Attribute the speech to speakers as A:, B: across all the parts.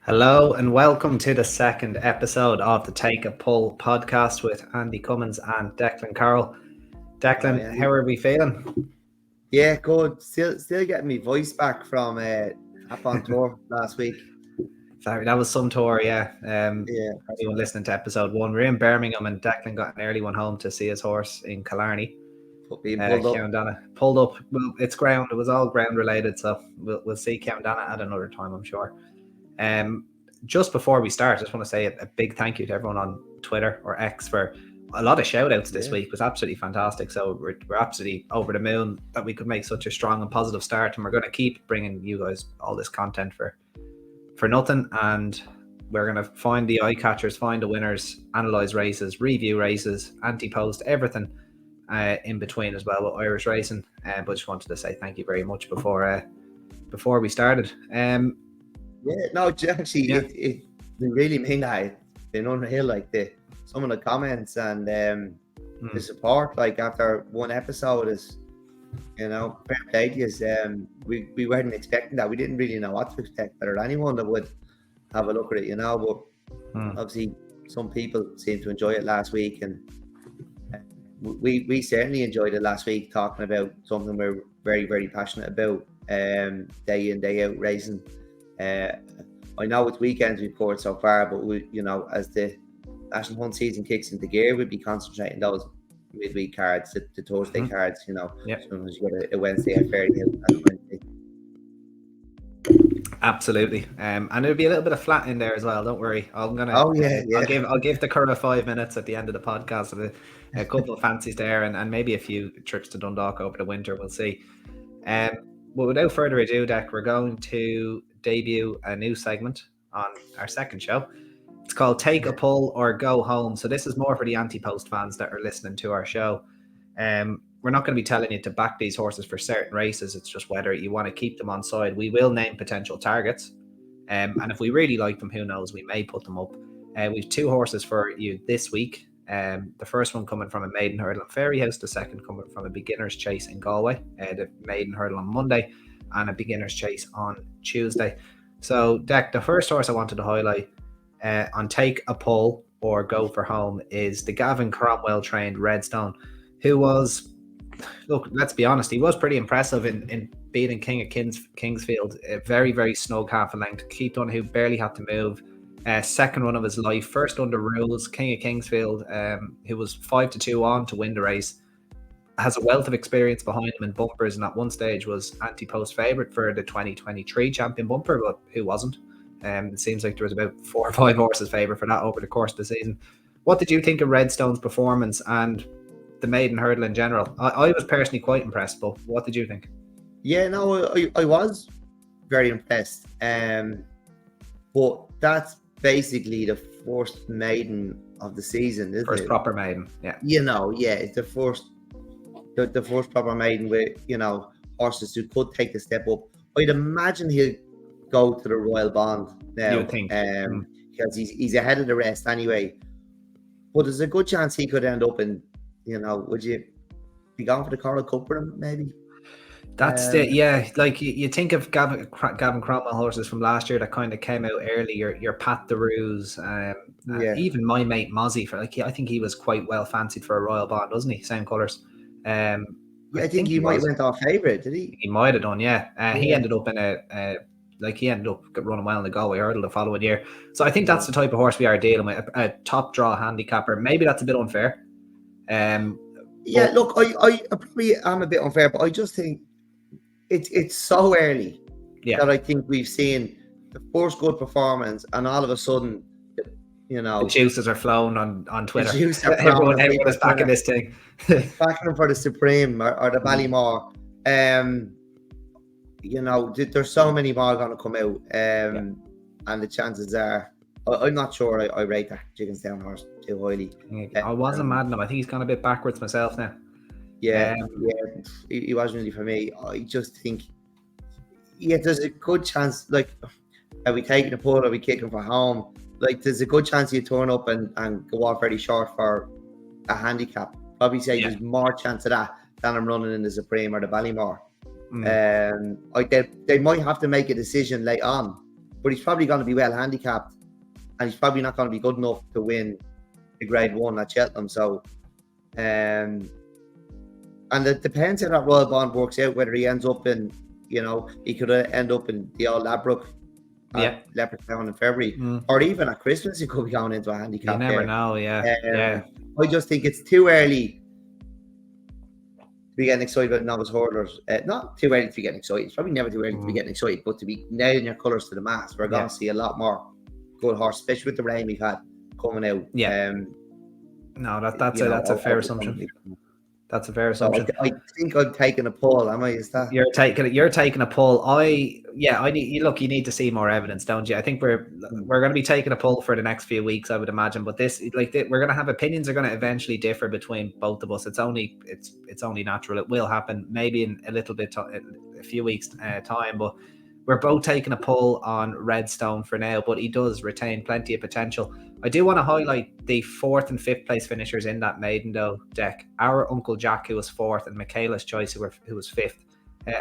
A: Hello and welcome to the second episode of the Take a Pull podcast with Andy Cummins and Declan Carroll. Declan, how are we feeling?
B: Yeah, good. Still getting my voice back from up on tour last week.
A: Sorry, that was some tour, yeah.
B: Yeah,
A: Anyone listening to episode 1, we're in Birmingham and Declan got an early one home to see his horse in Killarney.
B: being pulled up.
A: Countdana pulled up. Well, it's ground. It was all ground related, so we'll see Countdana at another time, I'm sure. Just before we start, I just want to say a big thank you to everyone on Twitter or X for a lot of shout outs this week. It was absolutely fantastic. So we're absolutely over the moon that we could make such a strong and positive start, and we're going to keep bringing you guys all this content for nothing. And we're going to find the eye catchers, find the winners, analyze races, review races, anti-post, everything in between as well with Irish racing. But just wanted to say thank you very much before we started.
B: It really mean that. It's been unreal, like some of the comments and the support. Like after one episode is, fair play to you. We weren't expecting that. We didn't really know what to expect. Or anyone that would have a look at it, But obviously, some people seem to enjoy it last week, and we certainly enjoyed it last week. Talking about something we're very, very passionate about, day in, day out racing. I know it's weekends we've covered so far, but as the National Hunt season kicks into gear, we'll be concentrating those midweek cards, the Thursday cards.
A: Yep.
B: Sometimes you got a Wednesday at Fairyhouse and a Wednesday.
A: Absolutely, and it'll be a little bit of flat in there as well. Don't worry, I'm gonna.
B: Oh yeah.
A: I'll give the Curra 5 minutes at the end of the podcast of a couple of fancies there, and maybe a few trips to Dundalk over the winter. We'll see. But without further ado, Deck, we're going to debut a new segment on our second show. It's called Take a Pull or Go Home. So this is more for the anti-post fans that are listening to our show. We're not going to be telling you to back these horses for certain races. It's just whether you want to keep them on side. We will name potential targets. And if we really like them, who knows, we may put them up. We've 2 horses for you this week. The first one coming from a maiden hurdle in Fairyhouse, the second coming from a beginner's chase in Galway, the maiden hurdle on Monday, and a beginner's chase on Tuesday. So, Deck, the first horse I wanted to highlight on Take a Pull or Go for Home is the Gavin Cromwell trained Redstone, who was, look, let's be honest, he was pretty impressive in beating King of Kingsfield, a very, very snug half a length. Keith Dunn, who barely had to move. Second run of his life, first under rules. King of Kingsfield, who was 5-2 on to win the race, has a wealth of experience behind him in bumpers, and at one stage was anti-post favourite for the 2023 champion bumper, but who wasn't? It seems like there was about 4 or 5 horses favourite for that over the course of the season. What did you think of Redstone's performance and the maiden hurdle in general? I was personally quite impressed, but what did you think?
B: Yeah, no, I was very impressed. But that's basically the first maiden of the season, isn't it?
A: First proper maiden, yeah.
B: It's the first proper maiden with, horses who could take the step up. I'd imagine he'll go to the Royal Bond now.
A: You would think.
B: Because he's ahead of the rest anyway. But there's a good chance he could end up in, would you be going for the Coral Cup for him, maybe?
A: That's like you think of Gavin Cromwell horses from last year that kind of came out early. Your Pat the Ruse, even my mate Mozzie, I think he was quite well fancied for a Royal Bond, wasn't he? Same colours.
B: I think he might have went off favourite, did he?
A: He might have done, yeah. He ended up in he ended up running well in the Galway hurdle the following year. So I think that's the type of horse we are dealing with, a top draw handicapper. Maybe that's a bit unfair.
B: Look, I probably am a bit unfair, but I just think it's so early that I think we've seen the first good performance, and all of a sudden,
A: the juices are flowing on Twitter.
B: Everyone
A: is backing this thing.
B: Backing them for the Supreme or the Ballymore. There's so many more going to come out, and the chances are, I'm not sure I rate that Chickenstown horse too highly.
A: I wasn't mad at him. I think he's gone a bit backwards myself now.
B: He wasn't really for me. I just think, there's a good chance, like, are we taking a pull, are we kicking for home? Like, there's a good chance you turn up and go off very short for a handicap. Probably say there's more chance of that than I'm running in the Supreme or the Ballymore. They might have to make a decision late on but he's probably going to be well handicapped, and he's probably not going to be good enough to win the Grade 1 at Cheltenham. So, and it depends how that Royal Bond works out, whether he ends up in, he could end up in the old Ladbroke at Leopardstown in February, or even at Christmas, he could be going into a handicap.
A: You never know,
B: I just think it's too early to be getting excited about novice hurlers. Not too early to be getting excited. It's probably never too early to be getting excited, but to be nailing your colours to the mast. We're going to see a lot more good horse, especially with the rain we've had coming out.
A: No, that's a fair assumption. That's a fair assumption.
B: So I think I'm taking a pull. Am I? Is that
A: you're taking a pull? I need to see more evidence, don't you? I think we're going to be taking a pull for the next few weeks, I would imagine. But we're going to have opinions are going to eventually differ between both of us. It's only natural. It will happen maybe in a little bit, a few weeks time. But we're both taking a pull on Redstone for now. But he does retain plenty of potential. I do want to highlight the 4th and 5th place finishers in that maiden though deck. Our Uncle Jack, who was 4th, and Michaela's Choice, who was 5th.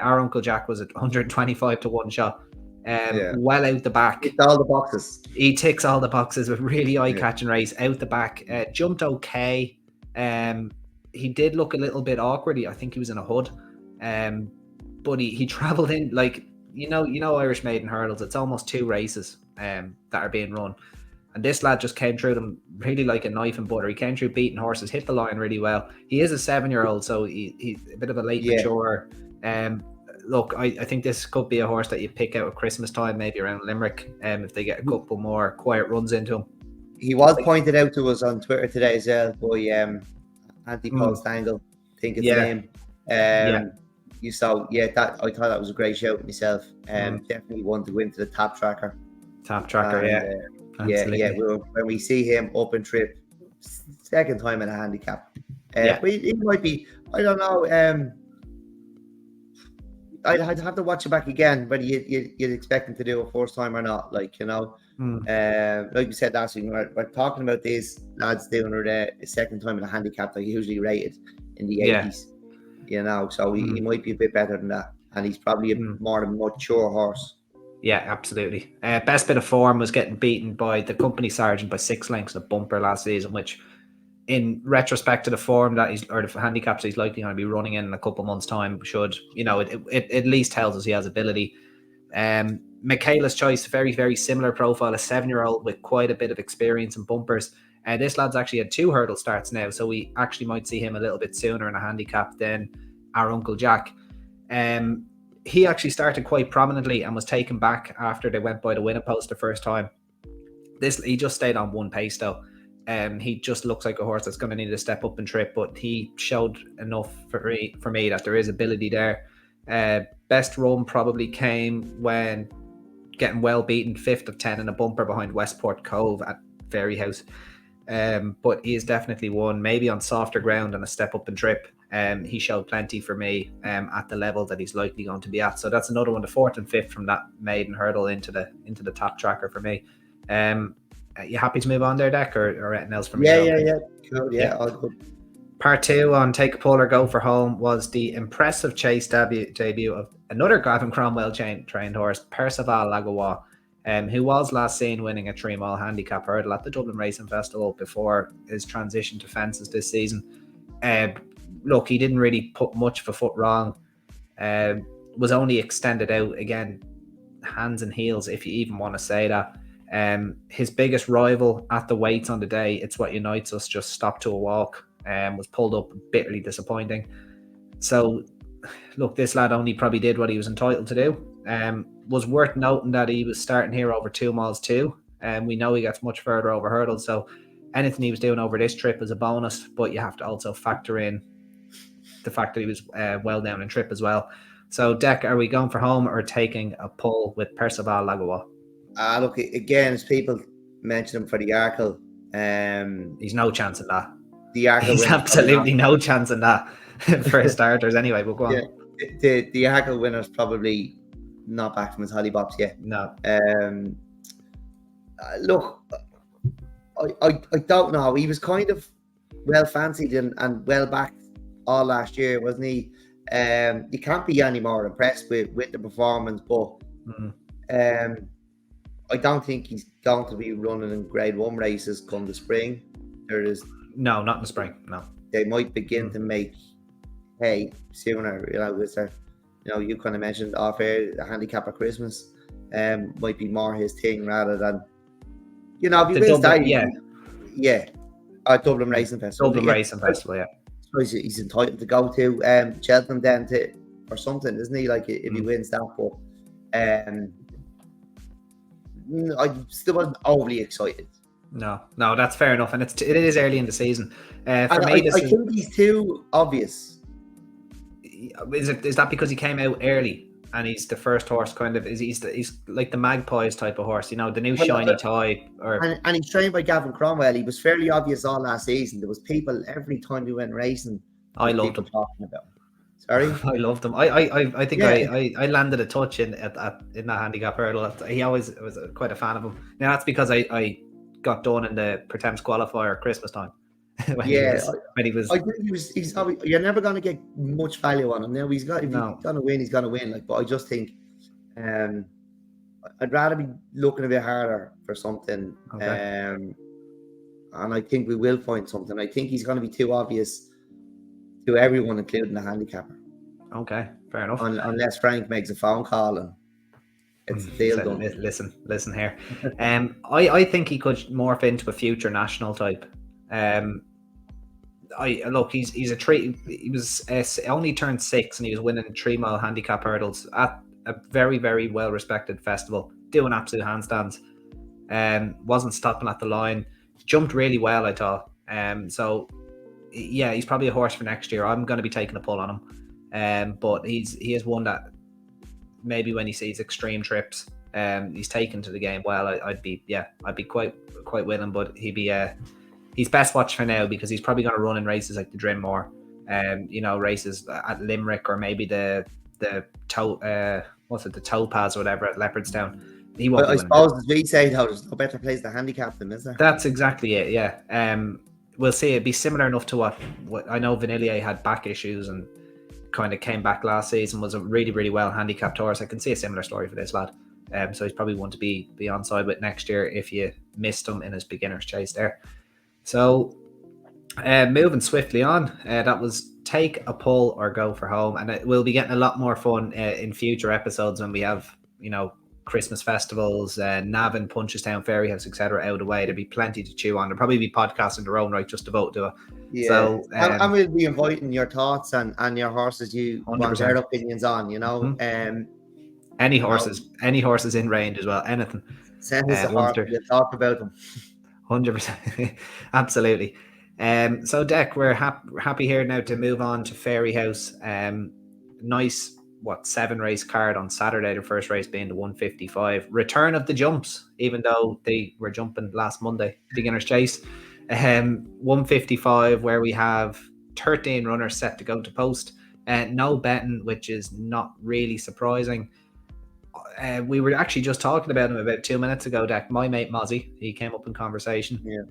A: Our Uncle Jack was at 125 to 1 shot. Well out the back.
B: Ticked all the boxes.
A: He ticks all the boxes with really eye-catching race out the back. Jumped okay. He did look a little bit awkward. I think he was in a hood. But he travelled in Irish maiden hurdles. It's almost 2 races that are being run. And this lad just came through them really like a knife and butter. He came through beating horses, hit the line really well. He is a 7-year-old, so he's a bit of a late mature. Look, I think this could be a horse that you pick out at Christmas time, maybe around Limerick, if they get a couple more quiet runs into him.
B: He was pointed out to us on Twitter today as well by Anti-Paul Stangle, I think it's the name. You saw, I thought that was a great shout myself. Definitely one to go into the top tracker. When we see him up and trip, second time in a handicap. But he might be, I don't know. I'd have to watch it back again, whether you'd expect him to do a first time or not. Like we said last week, we're talking about these lads doing a second time in a handicap. They're usually rated in the 80s, so he might be a bit better than that. And he's probably a more mature horse.
A: Yeah, absolutely. Best bit of form was getting beaten by the company sergeant by 6 lengths in a bumper last season, which in retrospect to the form that the handicaps he's likely going to be running in a couple of months' time should, it at least tells us he has ability. Michaela's Choice, very, very similar profile, a 7-year-old with quite a bit of experience in bumpers. This lad's actually had 2 hurdle starts now, so we actually might see him a little bit sooner in a handicap than our Uncle Jack. He actually started quite prominently and was taken back after they went by the winning post the first time. He just stayed on 1 pace though. He just looks like a horse that's going to need to step up and trip, but he showed enough for me that there is ability there. Best run probably came when getting well beaten, 5th of 10 in a bumper behind Westport Cove at Fairyhouse. But he is definitely one, maybe on softer ground and a step up and trip. He showed plenty for me at the level that he's likely going to be at. So that's another one, the 4th and 5th from that maiden hurdle into the top tracker for me. You happy to move on there, Deck, or anything else from you?
B: Cool. All good.
A: Part 2 on Take a Pull or Go for Home was the impressive chase debut of another Gavin Cromwell trained horse, Percival Lagawa, who was last seen winning a 3-mile handicap hurdle at the Dublin Racing Festival before his transition to fences this season. Look, he didn't really put much of a foot wrong. Was only extended out again, hands and heels, if you even want to say that. His biggest rival at the weights on the day, It's What Unites Us, just stopped to a walk and was pulled up, bitterly disappointing. So, look, this lad only probably did what he was entitled to do. Was worth noting that he was starting here over 2 miles too. We know he gets much further over hurdles, so anything he was doing over this trip is a bonus, but you have to also factor in the fact that he was well down in trip as well. So, Deck, are we going for home or taking a pull with Percival Lagawa?
B: Look, again, as people mentioned him for the Arkle,
A: he's no chance in that.
B: The Arkle,
A: he's absolutely no chance in that for starters anyway, but go on.
B: The Arkle winner's probably not back from his hollybops yet.
A: No.
B: Look, I don't know. He was kind of well fancied and well backed all last year, wasn't he? You can't be any more impressed with the performance, but I don't think he's going to be running in Grade 1 races come the spring.
A: No, not in the spring. No.
B: They might begin to make hay sooner. You kind of mentioned off air the handicap at Christmas. Might be more his thing rather than if he wins that. Dublin Racing Festival.
A: Dublin Racing Festival, yeah.
B: I suppose he's entitled to go to Cheltenham then or something, isn't he? Like if he wins that, but I still wasn't overly excited.
A: No, that's fair enough, and it is early in the season.
B: I think he's too obvious.
A: Is that because he came out early and he's the first horse? Kind of he's like the Magpies type of horse, the new shiny toy.
B: And he's trained by Gavin Cromwell. He was fairly obvious all last season. There was people every time we went racing.
A: I loved him.
B: Talking about. Sorry,
A: I loved him. I think I landed a touch in that handicap hurdle. He always was quite a fan of him. Now that's because I got done in the Pretemps qualifier Christmas time. when he was.
B: I think he's you're never going to get much value on him. Now he's going to win. He's going to win. But I just think I'd rather be looking a bit harder for something. Okay. And I think we will find something. I think he's going to be too obvious to everyone, including the handicapper.
A: Okay, fair enough.
B: Unless Frank makes a phone call and it's deal done.
A: Listen here. I think he could morph into a future national type. He's a treat. He was only turned 6 and he was winning 3-mile handicap hurdles at a very, very well respected festival, doing absolute handstands. Wasn't stopping at the line, jumped really well, I thought. So yeah, he's probably a horse for next year. I'm going to be taking a pull on him. But he is one that maybe when he sees extreme trips, he's taken to the game well. I'd be quite willing, but he's best watched for now because he's probably going to run in races like the Drinmore, races at Limerick or maybe the Topaz or whatever at Leopardstown. He won't.
B: I suppose as we say, though, there's no better place to handicap them, is there?
A: That's exactly it. Yeah. We'll see. It'd be similar enough to what I know. Vanillier had back issues and kind of came back last season. Was a really, really well handicapped horse. I can see a similar story for this lad. So he's probably one to be on side with next year if you missed him in his beginner's chase there. So moving swiftly on, that was take a pull or go for home, and we'll be getting a lot more fun in future episodes when we have Christmas festivals, Navan, Punchestown, Fairyhouse, etc. out of the way. There'll be plenty to chew on. There'll probably be podcasts in their own right just to vote to it.
B: Yeah.
A: So,
B: and we'll be inviting your thoughts and your horses you 100%. Want their opinions on,
A: Mm-hmm. Any horses in range as well, anything.
B: Send us a horse, we'll talk about them.
A: 100%. Absolutely. So Dec, we're happy here now to move on to Fairyhouse. Nice 7 race card on Saturday, the first race being the 155. Return of the jumps, even though they were jumping last Monday, beginner's chase. 155 where we have 13 runners set to go to post. No betting, which is not really surprising. We were actually just talking about him about 2 minutes ago, Dec. My mate Mozzie, he came up in conversation.
B: Yeah.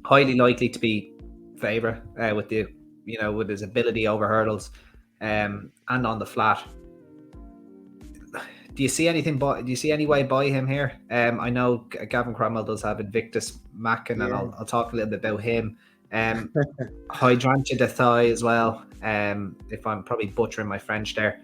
A: Highly likely to be favourite with his ability over hurdles and on the flat. Do you see anything? Do you see any way by him here? I know Gavin Cromwell does have Invictus Mackin, and I'll talk a little bit about him. Hydrangea de Thigh as well. If I'm probably butchering my French there.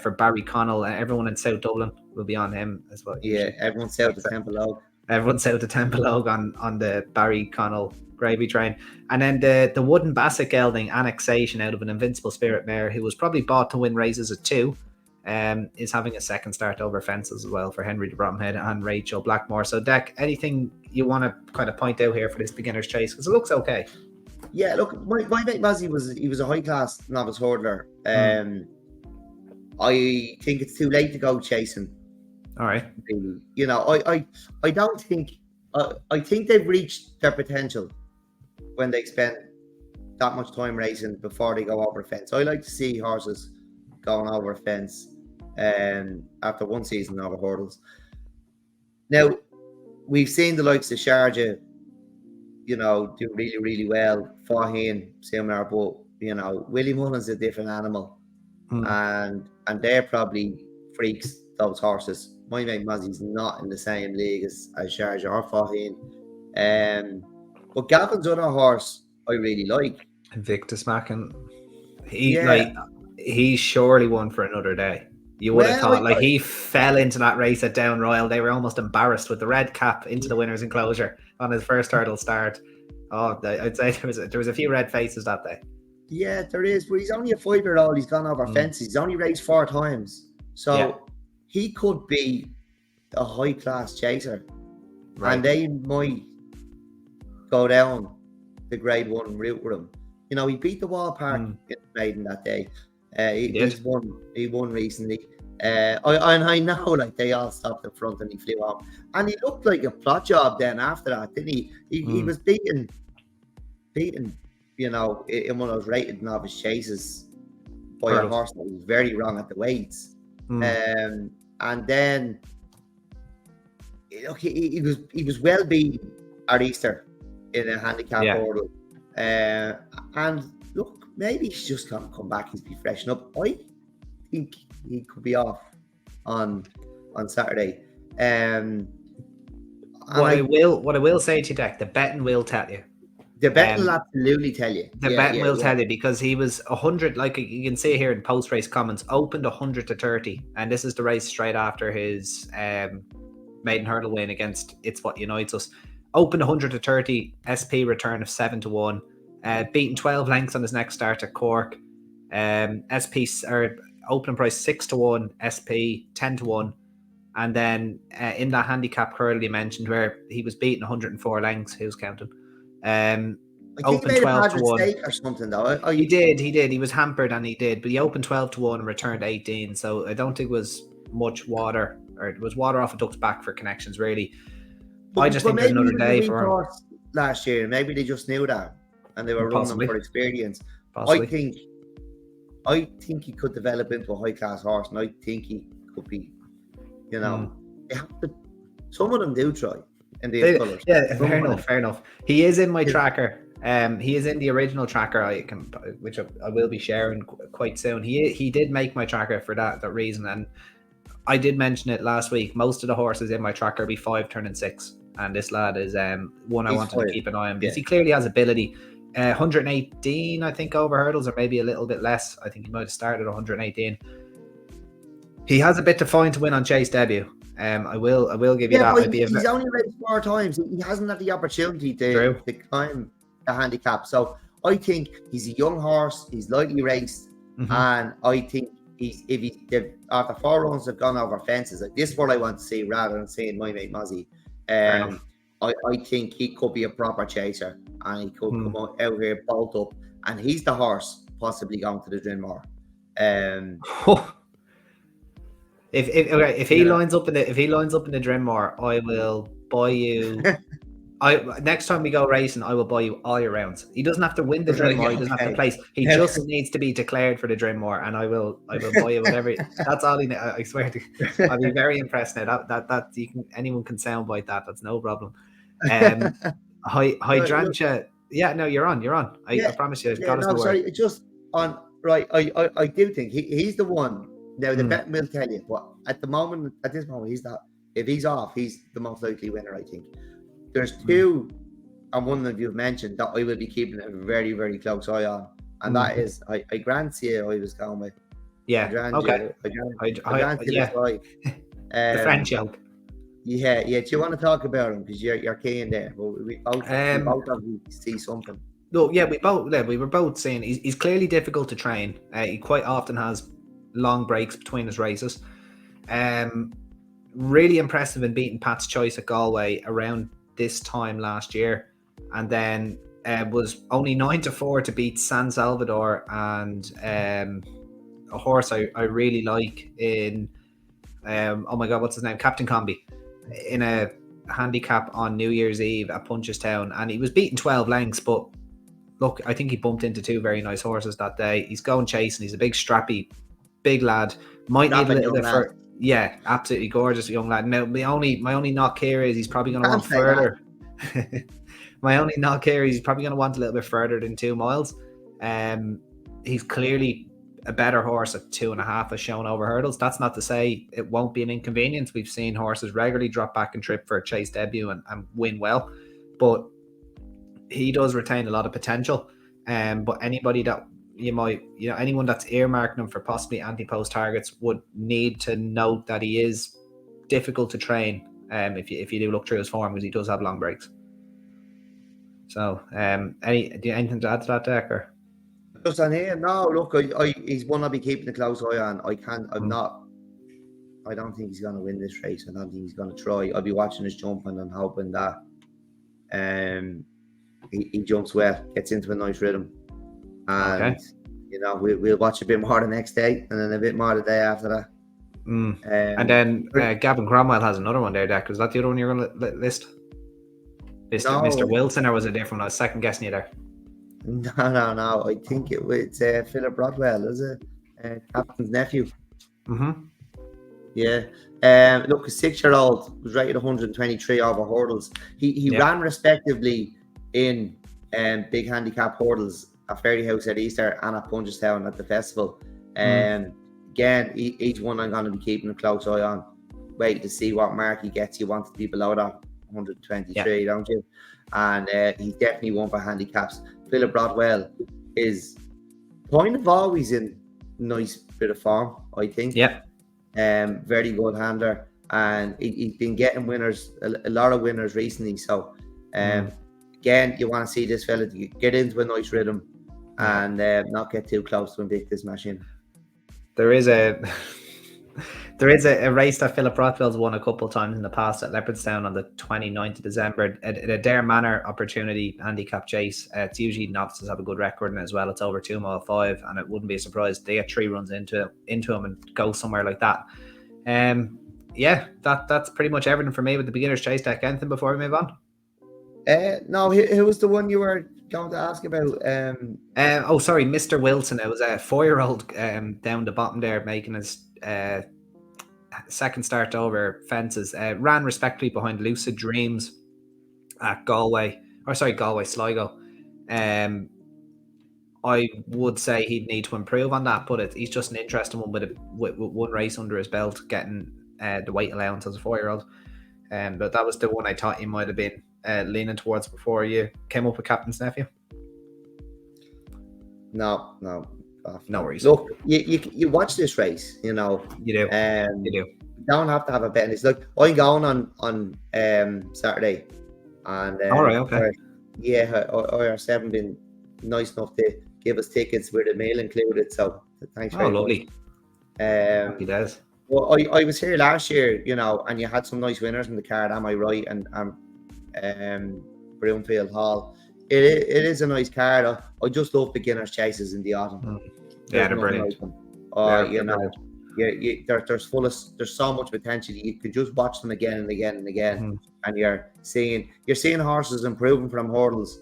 A: For Barry Connell, everyone in South Dublin will be on him as well.
B: Yeah, everyone's south of Temple Oak.
A: Everyone's south of Temple Oak on the Barry Connell gravy train. And then the Wooden Basset gelding annexation out of an Invincible Spirit mare who was probably bought to win races at 2. Is having a second start over fences as well for Henry de Bromhead and Rachel Blackmore. So, Dec, anything you want to kind of point out here for this beginner's chase? Because it looks okay.
B: Yeah, look, my mate Mazzy was a high class novice hurdler. I think it's too late to go chasing.
A: All right.
B: I don't think. I think they've reached their potential when they spend that much time racing before they go over a fence. I like to see horses going over a fence after one season over hurdles. Now, we've seen the likes of Sharjah, do really, really well. Faheen, similar, but, Willie Mullen's a different animal. And they're probably freaks those horses. My mate Mozzie's not in the same league as Sharjah or Faheen. But Gavin's other horse I really like.
A: Victus Mackin.
B: Yeah.
A: He surely won for another day. You would have thought, like, he fell into that race at Down Royal. They were almost embarrassed with the red cap into the winner's enclosure on his first hurdle start. Oh, I'd say there was a few red faces that day.
B: Yeah, there is, but he's only a 5-year-old. He's gone over fences. He's only raced 4 times, so he could be a high-class chaser, and they might go down the Grade 1 route with him. You know, he beat the Wall Park in Maiden that day. He won recently. I know, like, they all stopped in front and he flew off, and he looked like a plot job then after that, didn't he? He was beaten, you know, in one of those rated novice chases by a horse that was very wrong at the weights. And then, look, he was well beaten at Easter in a handicap hurdle. And look, maybe he's just gonna come back. He's be freshen up. I think he could be off on Saturday.
A: What I will say to you, Deck, the betting will tell you.
B: The betting will absolutely tell you.
A: The betting will tell you, because he was 100, like you can see here in post-race comments, opened 100 to 30, and this is the race straight after his maiden hurdle win against It's What Unites Us. Opened 100 to 30, SP return of 7 to 1, beaten 12 lengths on his next start at Cork. SP or opening price 6 to 1, SP 10 to 1, and then in that handicap hurdle you mentioned where he was beaten 104 lengths, who's counting?
B: I think
A: opened
B: he made
A: 12
B: a
A: to 1
B: or something though.
A: He did. He was hampered and he did, but he opened 12 to 1 and returned 18. So I don't think it was much water, or it was water off a duck's back for connections, really. I just think there's another day for him.
B: Last year, maybe they just knew that and they were running for experience.
A: Possibly.
B: I think he could develop into a high class horse, and I think he could be, you know, they have to, some of them do try. Colours.
A: Yeah, fair enough. He is in my tracker. He is in the original tracker which I will be sharing quite soon. He did make my tracker for that reason, and I did mention it last week. Most of the horses in my tracker be 5 turning 6, and this lad is one I wanted to keep an eye on because he clearly has ability. 118, I think, over hurdles, or maybe a little bit less. I think he might have started 118. He has a bit to find to win on Chase debut. I will give you that.
B: But he's only raced 4 times. He hasn't had the opportunity to climb the handicap. So I think he's a young horse. He's lightly raced, and I think after 4 runs have gone over fences. Like, this is what I want to see rather than seeing my mate Mozzie. I think he could be a proper chaser, and he could come out here, bolt up, and he's the horse possibly going to the Drinmore.
A: If he lines up in the Drinmore, I will buy you. Next time we go racing, I will buy you all your rounds. He doesn't have to win the Drinmore. He doesn't have to place. He just needs to be declared for the Drinmore, and I will buy you whatever. That's all he. I swear to. I'll be very impressed now. That anyone can soundbite that. That's no problem. Hydrangea. Yeah, no, you're on. I promise you.
B: Sorry, just on right. I do think he's the one. Now the bet will tell you, but at this moment, he's not. If he's off, he's the most likely winner, I think. There's 2, and one that you've mentioned that I will be keeping a very, very close eye on, and that is I Hydrangea. I was going with.
A: Yeah. Okay.
B: Hydrangea.
A: The French yoke.
B: Yeah. Do you want to talk about him because you're keen there? Well, we both see something.
A: No, yeah, we were both saying he's clearly difficult to train. He quite often has long breaks between his races. Really impressive in beating Pat's Choice at Galway around this time last year, and then was only 9 to 4 to beat San Salvador and a horse I really like in oh my god, what's his name, Captain Combi, in a handicap on New Year's Eve at Punchestown, and he was beaten 12 lengths, but look, I think he bumped into 2 very nice horses that day. He's going chasing. He's a big strappy big lad, might need a little bit for absolutely gorgeous young lad. Now my only knock here is he's probably going to want further. My only knock here is he's probably going to want a little bit further than 2 miles. He's clearly a better horse at 2.5 has shown over hurdles. That's not to say it won't be an inconvenience. We've seen horses regularly drop back and trip for a chase debut and win well, but he does retain a lot of potential. But anybody that anyone that's earmarking him for possibly anti-post targets would need to note that he is difficult to train. If you do look through his form, because he does have long breaks. So, anything to add to that, Deck? Or?
B: Just on here, no. Look, he's one I'll be keeping a close eye on. I don't think he's going to win this race. I don't think he's going to try. I'll be watching his jumping and hoping that he jumps well, gets into a nice rhythm, and we'll watch a bit more the next day, and then a bit more the day after that.
A: And then Gavin Cromwell has another one there, Deck. Is that the other one you're going to list? Mr. Wilson, or was it different? I was second guessing you there.
B: No. I think it's Philip Rodwell, is it? Captain's nephew. Yeah. Look, a 6-year-old was rated 123 over hurdles. He ran respectively in big handicap hurdles at Fairyhouse at Easter and at Punchestown at the festival. Again, each one I'm going to be keeping a close eye on. Wait to see what mark he gets. You want to be below that 123, don't you? And he's definitely one for handicaps. Philip Rodwell is kind of always in nice bit of form, I think.
A: Yeah.
B: Very good hander, and he's been getting winners, a lot of winners recently. So, again, you want to see this fella to get into a nice rhythm and not get too close to Invictus machine.
A: There is a race that Philip Rothwell's won a couple of times in the past at Leopardstown on the 29th of December. A Dare Manor opportunity handicap chase. It's usually novices have a good record in it as well. It's over 2 mile 5, and it wouldn't be a surprise they get 3 runs into him and go somewhere like that. That's pretty much everything for me with the beginner's chase, Deck. Anything before we move on?
B: No, who was the one you were going to ask about?
A: Sorry, Mr. Wilson. It was a 4-year-old down the bottom there making his second start over fences. Ran respectively behind Lucid Dreams at Sligo. I would say he'd need to improve on that, but he's just an interesting one with one race under his belt, getting the weight allowance as a 4-year-old. But that was the one I thought you might have been leaning towards before you came up with Captain's Nephew.
B: No
A: worries.
B: Look, you watch this race, you do.
A: You do.
B: You don't have to have a bet. It's like I'm going on Saturday, and
A: all right, okay.
B: IR7 been nice enough to give us tickets with a meal included. So thanks very much.
A: Lovely. Happy days.
B: Well, I was here last year, and you had some nice winners in the card. Am I right? And Broomfield Hall. It is a nice card. I just love beginners chases in the autumn.
A: Yeah, they're brilliant.
B: There's so much potential. You could just watch them again and again and again, and you're seeing horses improving from hurdles.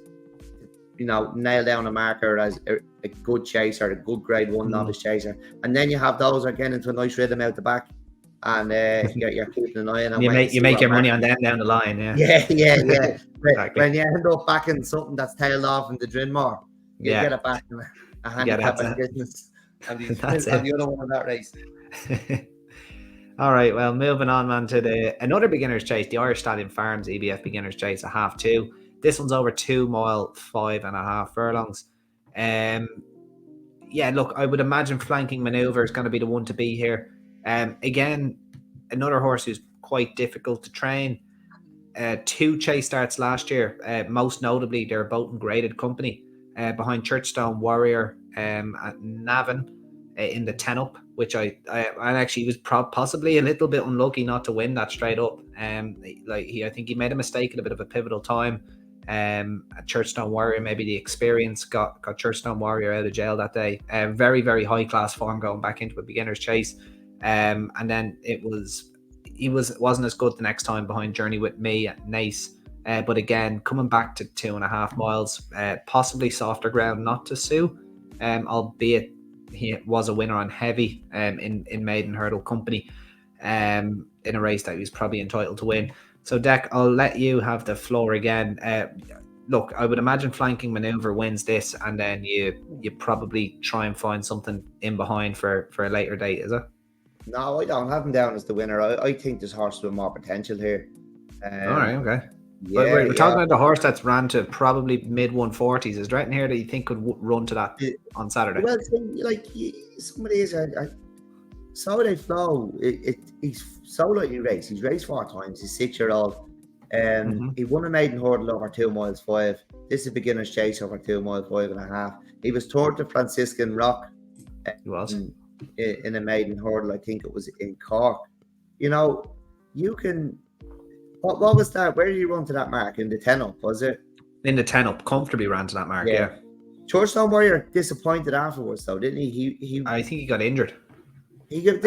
B: Nail down a marker as a good chaser, a good grade 1 novice chaser, and then you have those are getting into a nice rhythm out the back, and you're keeping an eye on them.
A: You make your money on them down the line.
B: Yeah. Exactly. When you end up backing something that's tailed off in the Drinmore, you get it back in a handicap business. And that's the other one in that race.
A: All right, well, moving on, man, to another beginner's chase, the Irish Stallion Farms EBF beginner's chase at 1/2. This one's over 2 mile 5.5 furlongs. Look, I would imagine flanking maneuver is going to be the one to be here. Again, another horse who's quite difficult to train. 2 chase starts last year. Most notably, they're both in graded company behind Churchstone Warrior at Navan in the 10 up, which I actually was possibly a little bit unlucky not to win that straight up. I think he made a mistake at a bit of a pivotal time. At Churchstone Warrior, maybe the experience got Churchstone Warrior out of jail that day. Very, very high class form going back into a beginner's chase. And then he wasn't as good the next time behind Journey With Me at Nace. But again, coming back to 2.5 miles, possibly softer ground not to sue, albeit he was a winner on heavy in maiden hurdle company in a race that he was probably entitled to win. So, Deck, I'll let you have the floor again. look, I would imagine flanking maneuver wins this, and then you probably try and find something in behind for a later date, is it?
B: No, I don't have him down as the winner. I think this horse with more potential here.
A: All right, okay. But
B: Yeah,
A: we're talking about the horse that's ran to probably mid 140s. Is there anything here that you think could run to that on Saturday?
B: Well, like some of these are so they flow. He's so lightly raced. He's raced 4 times. He's 6-year-old. He won a maiden hurdle over 2 miles 5. This is a beginner's chase over 2 miles 5.5. He was third to Franciscan Rock.
A: He was
B: in a maiden hurdle. I think it was in Cork. You know, you can. What was that? Where did he run to that mark? In the 10 up, was it?
A: In the 10 up, comfortably ran to that mark. Yeah.
B: Churchstone Warrior disappointed afterwards, though, didn't he?
A: I think he got injured.
B: He did.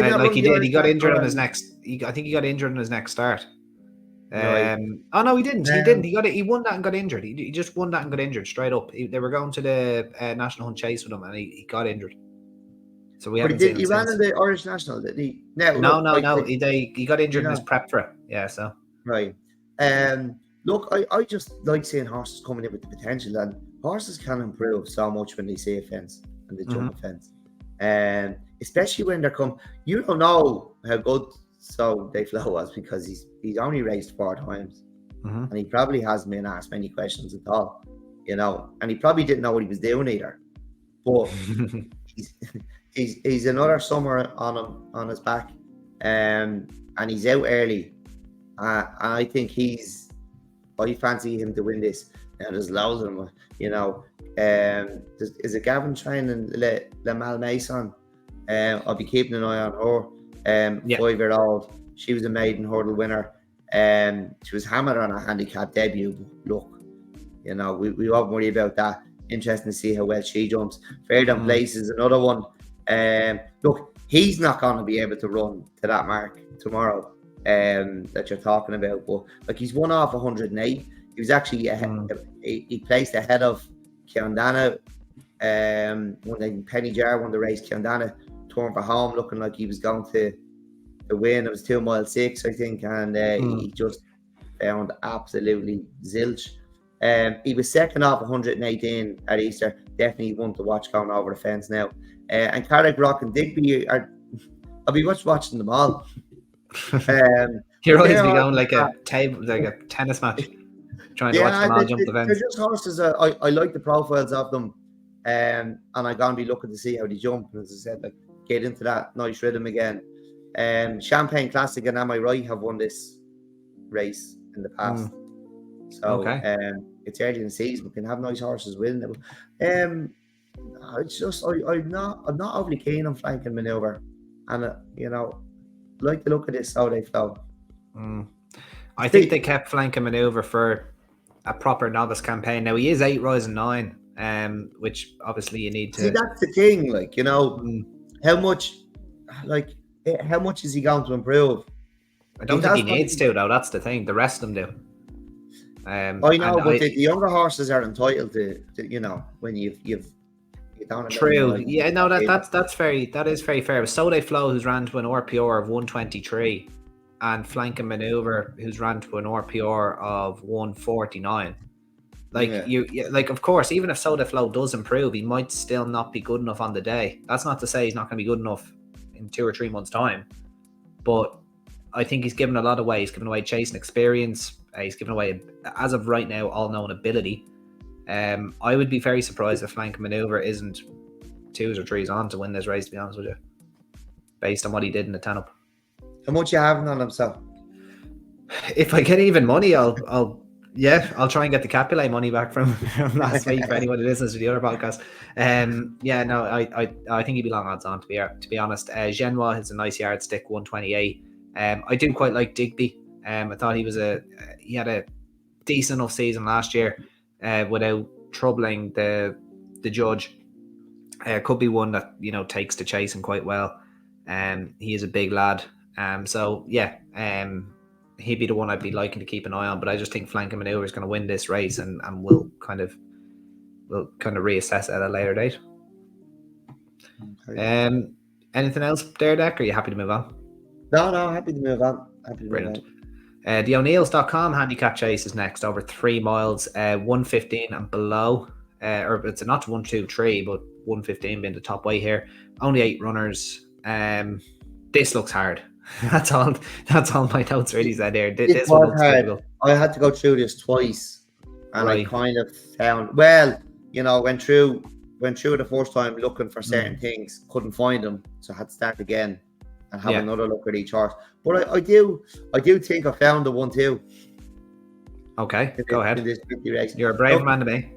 A: He got injured on his next. I think he got injured in his next start.
B: Right.
A: Oh no, he didn't. He didn't. He won that and got injured. He just won that and got injured straight up. They were going to the National Hunt Chase with him, and he got injured. So we haven't seen him
B: he ran in the Irish National, didn't he?
A: No. He got injured in his prep for it. Yeah. So
B: right. Look, I just like seeing horses coming in with the potential, and horses can improve so much when they see a fence and they jump a fence. Especially when they're you don't know how good So they flow was because he's only raced 4 times, and he probably hasn't been asked many questions at all, you know, and he probably didn't know what he was doing either. But he's another summer on his back, and he's out early. And I think I fancy him to win this. Now there's loads of them, you know. Is it Gavin training Le Malmaison? I'll be keeping an eye on her. 5-year-old. She was a maiden hurdle winner. She was hammered on her handicap debut. But look, you know, we won't worry about that. Interesting to see how well she jumps. Fairdown Place is another one. Look, he's not going to be able to run to that mark tomorrow that you're talking about. But like, he's won off 108. He was actually he placed ahead of Kiandana. When Penny Jar won the race, Kiandana turned for home, looking like he was going to win. It was 2 mile 6, I think, and he just found absolutely zilch. He was second off 118 at Easter. Definitely one to watch going over the fence now. And Carrick Rock and Digby I'll be watching them all.
A: You're always be going like a tennis match, trying to watch them all jump the fence.
B: They're just horses. I like the profiles of them, and I'm going to be looking to see how they jump. And as I said, like, get into that nice rhythm again. Champagne Classic and Am I Right have won this race in the past. So it's early in the season. We can have nice horses winning it. It's just I'm not overly keen on flanking maneuver, and you know, like to look at this how they flow.
A: I think they kept flanking maneuver for a proper novice campaign. Now he is 8 rising 9, which obviously you need to
B: see. That's the thing, like, you know, how much is he going to improve?
A: I don't think he needs to, though. That's the thing. The rest of them do.
B: I know, but the younger horses are entitled to you know, when you've don't.
A: True. Yeah, no, that is very fair. So they Flow, who's ran to an RPR of 123, and Flank and Maneuver, who's ran to an RPR of 149. Like, of course, even if Soda Flow does improve, he might still not be good enough on the day. That's not to say he's not going to be good enough in 2 or 3 months' time. But I think he's given a lot away. He's given away chasing experience. He's given away, as of right now, all-known ability. I would be very surprised if Flank Maneuver isn't 2s or 3s on to win this race, to be honest with you, based on what he did in the 10 up.
B: How much you having on himself?
A: If I get even money, I'll try and get the Capulet money back from last week for anyone who listens to the other podcast. I think he'd be long odds on, to be honest. Genoa has a nice yardstick, 128. I do quite like Digby. I thought he had a decent enough season last year without troubling the judge. Could be one that, you know, takes to chasing quite well. He is a big lad. He'd be the one I'd be liking to keep an eye on, but I just think Flank and Maneuver is going to win this race, and we'll kind of reassess at a later date. Okay. Anything else there, Deck? Or are you happy to move on?
B: No, happy to move on.
A: Brilliant. The O'Neills.com handicap chase is next over 3 miles, 115 and below. Or it's not 1, 2, 3, but 115 being the top way here. Only 8 runners. This looks hard. That's all my notes really said there. This one looks difficult.
B: I had to go through this twice, and I kind of found, went through the first time looking for certain things, couldn't find them, so I had to start again and have another look at each horse. But I do think I found the one too.
A: Okay, go ahead. You're a brave man to me.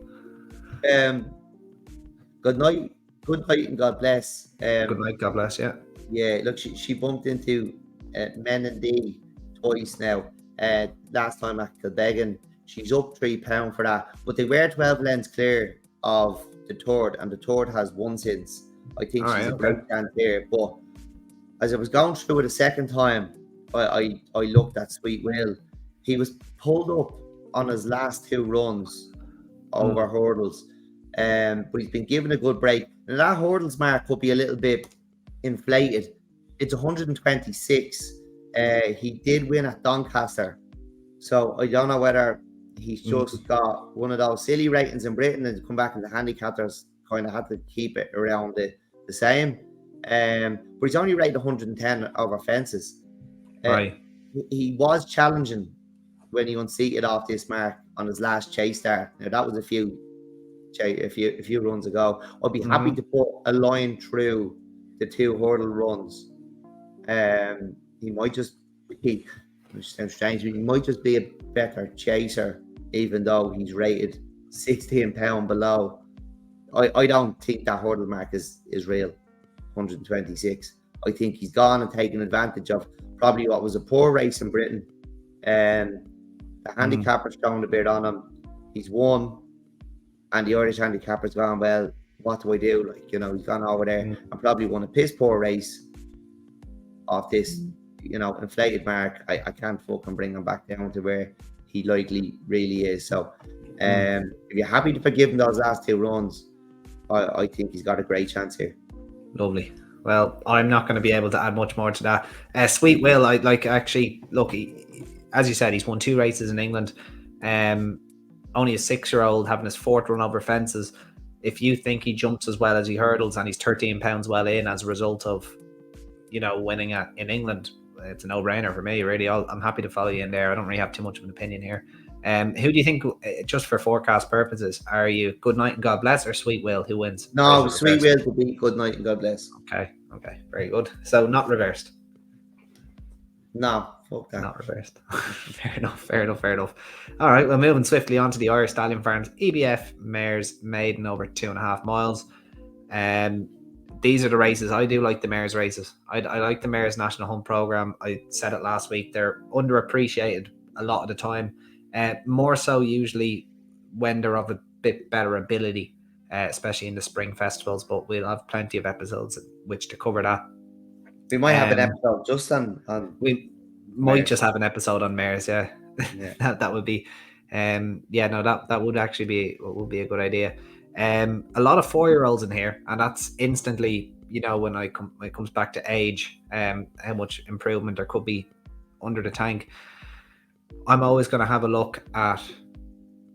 B: Good night and God bless.
A: Good night, God bless. Yeah.
B: Yeah, look, she bumped into Men and D twice now. Last time at Kilbeggan, she's up £3 for that. But they were 12 lengths clear of the third, and the third has won since. I think she's a great chance there. But as I was going through it a second time, I looked at Sweet Will. He was pulled up on his last 2 runs over hurdles. But he's been given a good break. And that hurdles mark could be a little bit inflated. It's 126. He did win at Doncaster. So I don't know whether he's just got one of those silly ratings in Britain and come back, and the handicappers kind of had to keep it around the same. But he's only rated 110 over fences.
A: Right.
B: He was challenging when he unseated off this mark on his last chase start. Now that was a few runs ago. I'd be happy to put a line through the 2 hurdle runs. He might just be, which sounds strange, but he might just be a better chaser, even though he's rated £16 below. I don't think that hurdle mark is real, 126. I think he's gone and taken advantage of probably what was a poor race in Britain. The handicapper's thrown a bit on him. He's won, and the Irish handicapper's gone, well, what do I do? He's gone over there and probably won a piss poor race off this, inflated mark. I can't fucking bring him back down to where he likely really is. So if you're happy to forgive him those last 2 runs, I think he's got a great chance here.
A: Lovely. Well, I'm not going to be able to add much more to that. Sweet Will, I like, actually, look, as you said, he's won 2 races in England. Only a 6-year-old having his 4th run over fences. If you think he jumps as well as he hurdles and he's £13 well in as a result of, winning in England, it's a no-brainer for me, really. I'm happy to follow you in there. I don't really have too much of an opinion here. Who do you think, just for forecast purposes, are you Good Night and God Bless or Sweet Will? Who wins?
B: No, Sweet Will to beat Good Night and God Bless.
A: Okay, very good. So not reversed.
B: No, fuck that.
A: Not reversed. Fair enough. All right, well, moving swiftly on to the Irish Stallion Farms EBF Mares Maiden over 2.5 miles. These are the races. I do like the Mares races. I like the Mares National Hunt Programme. I said it last week. They're underappreciated a lot of the time. More so usually when they're of a bit better ability, especially in the spring festivals. But we'll have plenty of episodes in which to cover that.
B: We might have an episode just on
A: we might mares. Just have an episode on mares, yeah. that would be that would actually be a good idea. A lot of 4-year-olds in here, and that's instantly, when it comes back to age, how much improvement there could be under the tank. I'm always going to have a look at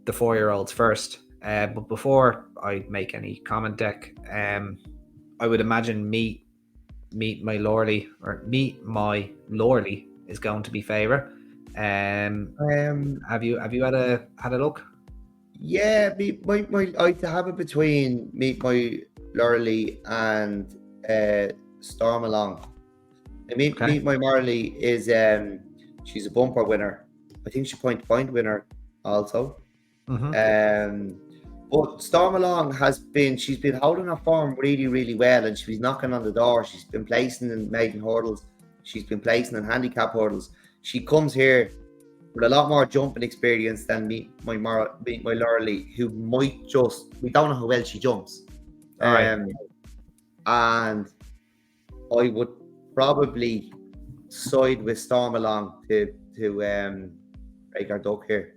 A: the 4-year-olds first, but before I make any comment, Deck, I would imagine Meet My Lorley is going to be favourite. Have you had a look?
B: Yeah, I have it between Meet My Lorley and Storm Along. Meet My Lorley is she's a bumper winner. I think she's point winner also. But Storm Along she's been holding her form really, really well, and she's knocking on the door. She's been placing in maiden hurdles. She's been placing in handicap hurdles. She comes here with a lot more jumping experience than Meet My Lorley, who might just, we don't know how well she jumps. And I would probably side with Storm Along to break our duck here.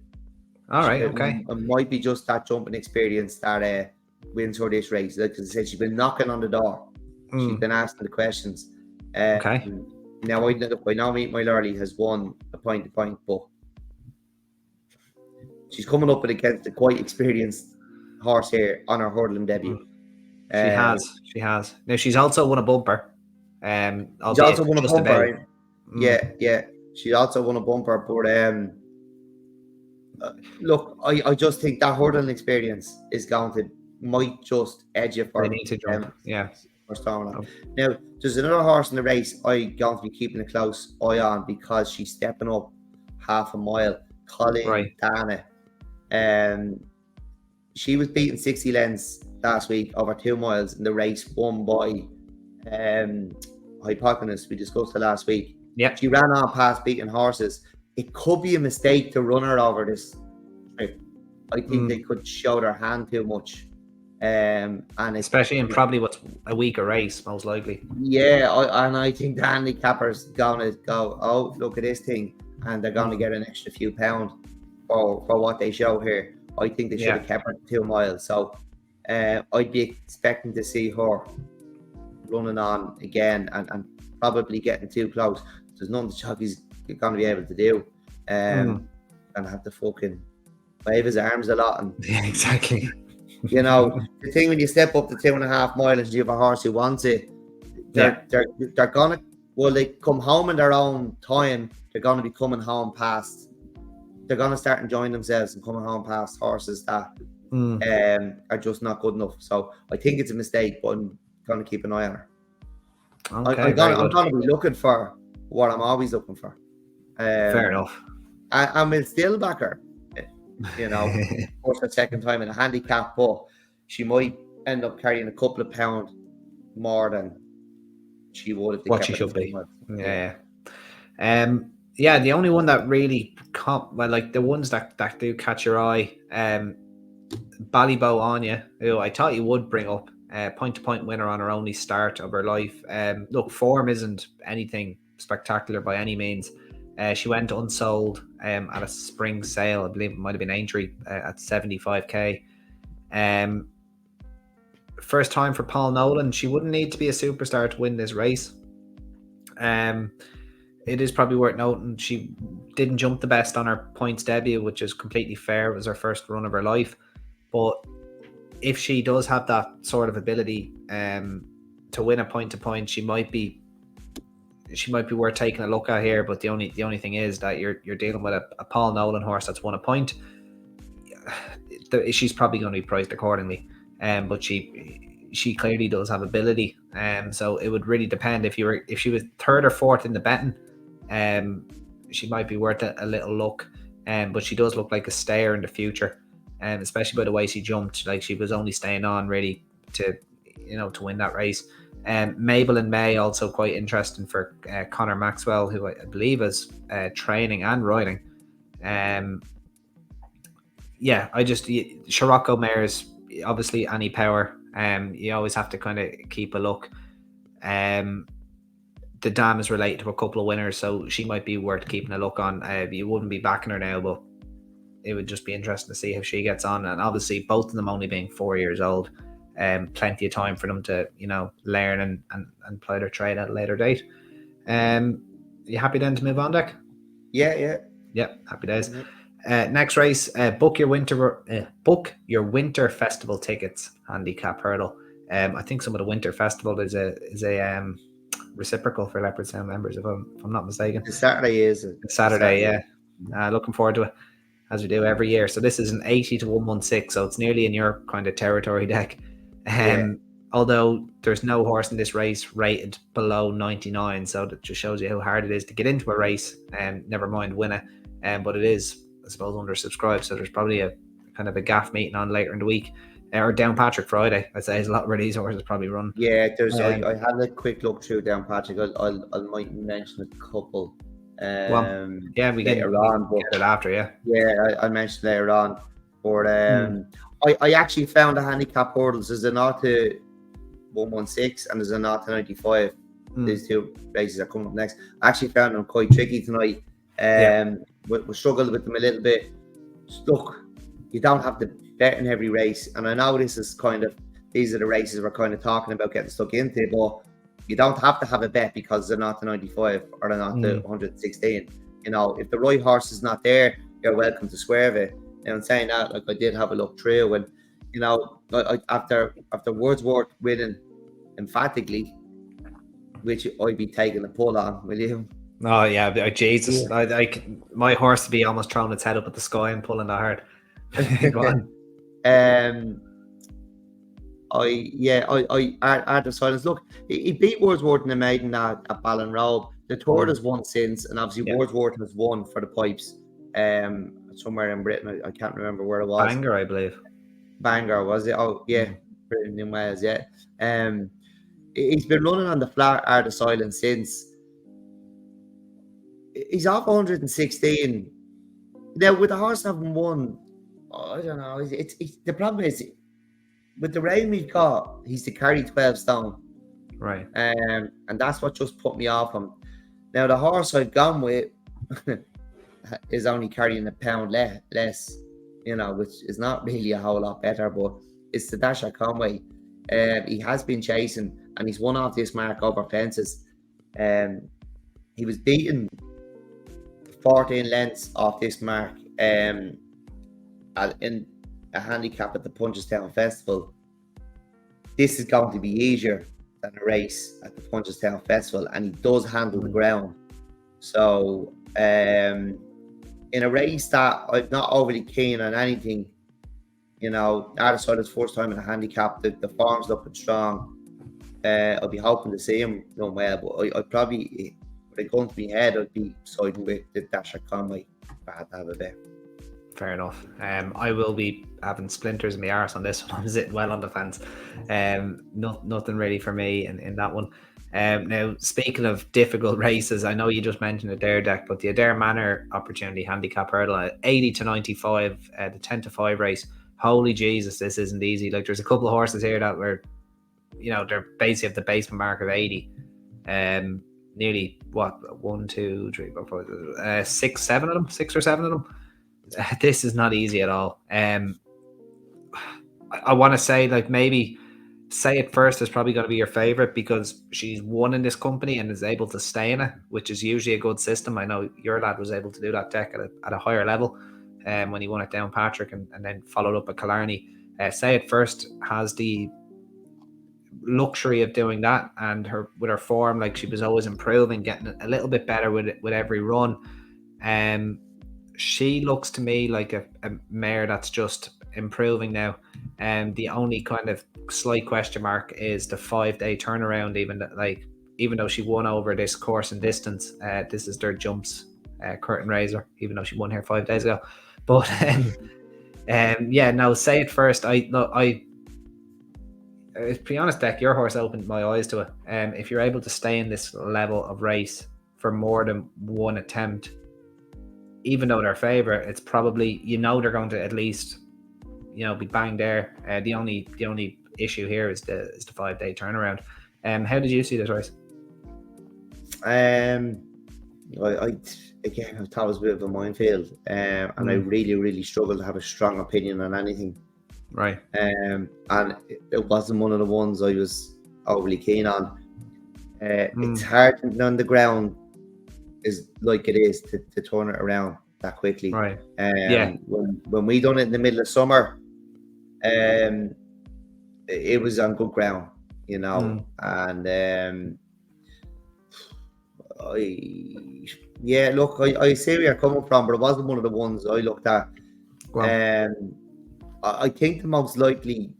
A: All right, okay.
B: It might be just that jumping experience that wins her this race. Like I said, she's been knocking on the door. She's been asking the questions. Okay. Now I know Meet My Lorley has won a point, but she's coming up against a quite experienced horse here on her hurdling debut.
A: She has. Now she's also won a bumper.
B: She's also won a
A: just
B: bumper.
A: about.
B: Yeah. She also won a bumper, but look, I just think that hurdling experience might just edge it for
A: They need to jump.
B: for Stormont. Now, there's another horse in the race I'm going to be keeping a close eye on because she's stepping up half a mile. Colin Dana. She was beaten 60 lengths last week over 2 miles in the race won by Hypotenuse. We discussed it last week.
A: Yeah.
B: She ran on past beating horses. It could be a mistake to run her over this trip. I think they could show their hand too much. And
A: especially in probably what's a weaker race, most likely.
B: Yeah, I think the handicapper's gonna go, oh, look at this thing, and they're gonna get an extra few pounds for what they show here. I think they should have kept her 2 miles. So I'd be expecting to see her running on again and probably getting too close. There's nothing the jockey's gonna be able to do. And have to fucking wave his arms a lot. And
A: yeah, exactly.
B: You know, the thing when you step up to 2.5 miles and you have a horse who wants it, they're gonna, well, they come home in their own time. They're gonna be coming home past. They're gonna start enjoying themselves and coming home past horses that are just not good enough. So I think it's a mistake, but I'm gonna keep an eye on her.
A: Okay,
B: I'm gonna be looking for what I'm always looking for.
A: Fair enough.
B: I will still back her. You know, for the second time in a handicap, but she might end up carrying a couple of pounds more than she would if they
A: what she should be. Yeah. The only one that really like the ones that do catch your eye, Ballybow Anya, who I thought you would bring up, point-to-point winner on her only start of her life. Look, form isn't anything spectacular by any means. She went unsold at a spring sale. I believe it might have been Aintree at 75k. First time for Paul Nolan. She wouldn't need to be a superstar to win this race. It is probably worth noting she didn't jump the best on her points debut, which is completely fair. It was her first run of her life. But if she does have that sort of ability to win a point-to-point, she might be worth taking a look at here. But the only thing is that you're dealing with a Paul Nolan horse that's won a point. She's probably going to be priced accordingly. But she clearly does have ability. So it would really depend if she was third or fourth in the betting. She might be worth a little look. But she does look like a stayer in the future. Especially by the way she jumped, like she was only staying on really to win that race. Mabel in May also quite interesting for Connor Maxwell, who I believe is training and riding. Scirocco mares, obviously any power. You always have to kind of keep a look. The dam is related to a couple of winners, so she might be worth keeping a look on. You wouldn't be backing her now, but it would just be interesting to see how she gets on. And obviously both of them only being 4 years old. Plenty of time for them to, learn and play their trade at a later date. You happy then to move on, Dick?
B: Yeah.
A: Happy days. Next race, book your winter festival tickets, handicap hurdle. I think some of the winter festival is a reciprocal for Leopardstown members, if I'm not mistaken.
B: It's Saturday, is it?
A: It's Saturday, yeah. Looking forward to it, as we do every year. So this is an 80 to 116, so it's nearly in your kind of territory, Deck. Although there's no horse in this race rated below 99, so that just shows you how hard it is to get into a race, and never mind win it. But it is, I suppose, undersubscribed, so there's probably a kind of a gaff meeting on later in the week, or Downpatrick Friday. I'd say there's a lot where these horses probably run.
B: Yeah, there's. I had a quick look through Downpatrick. I might mention a couple.
A: We can later on, get it after.
B: I mentioned later on. But I actually found the handicap hurdles. There's a 0 to 116 and there's a 0 to 95. These two races are coming up next. I actually found them quite tricky tonight. We struggled with them a little bit. Look, you don't have to bet in every race, and I know these are the races we're kind of talking about getting stuck into, but you don't have to have a bet because they're not to 95 or they're not to 116. If the right horse is not there, you're welcome to swerve it. And saying that, like I did have a look through, and you know, after Wordsworth winning emphatically, which I'd be taking a pull on, will you?
A: Oh yeah, Jesus!
B: Yeah.
A: My horse would be almost throwing its head up at the sky and pulling that hard. Go on.
B: I Art of Silence. Look, he beat Wordsworth in the maiden at Ballinrobe. The third has won since, and obviously Wordsworth has won for the Pipes. Somewhere in Britain, I can't remember where it was.
A: Bangor, I believe.
B: Bangor, was it? Oh yeah, Britain in Wales, yeah. He's been running on the flat Art of Silence since. He's off 116. Now with the horse having won, I don't know. It's the problem is with the rain we've got, he's to carry 12 stone.
A: Right.
B: And that's what just put me off him. Now the horse I've gone with is only carrying a pound less, you know, which is not really a whole lot better, but it's the Dasha Conway. He has been chasing and he's won off this mark over fences. He was beaten 14 lengths off this mark in a handicap at the Punchestown Festival. This is going to be easier than a race at the Punchestown Festival, and he does handle the ground. So in a race that I'm not overly keen on anything, you know, Art of Silence first time in a handicap, the form's looking strong. I'll be hoping to see him doing well, but I'd probably, when it comes to my head, I'd be siding with the Dasha Conway if I had to have a bet.
A: Fair enough. I will be having splinters in my arse on this one. I'm sitting well on the fence. Nothing really for me in that one. Now, speaking of difficult races, I know you just mentioned Adair deck, but the Adair Manor Opportunity Handicap Hurdle at 80 to 95, the 10 to 5 race. Holy Jesus, this isn't easy. Like, there's a couple of horses here that were, you know, they're basically at the basement mark of 80. Nearly, what, 1, 2, 3, 4, 5, 6, 7 of them? 6 or 7 of them? This is not easy at all. I want to say, like, maybe Say It First is probably going to be your favorite because she's won in this company and is able to stay in it, which is usually a good system. I know your lad was able to do that deck at a higher level when he won it down Patrick and then followed up at Killarney. Say It First has the luxury of doing that, and with her form, like, she was always improving, getting a little bit better with every run. She looks to me like a mare that's just improving now. And the only kind of slight question mark is the 5-day turnaround. Even though she won over this course and distance, this is their jumps curtain raiser. Even though she won here 5 days ago, but yeah, no. Say It First. To be honest, Deck, your horse opened my eyes to it. If you're able to stay in this level of race for more than one attempt, even though they're favourite, it's probably, you know, they're going to at least, you know, be banged there. The only issue here is the 5-day turnaround. How did you see this race?
B: I thought it was a bit of a minefield, and I really struggled to have a strong opinion on anything.
A: Right.
B: And it wasn't one of the ones I was overly keen on. It's hard on the ground, is like it is to turn it around that quickly.
A: Right.
B: When we done it in the middle of summer, it was on good ground, you know, and I see where you're coming from, but it wasn't one of the ones I looked at. I think the most likely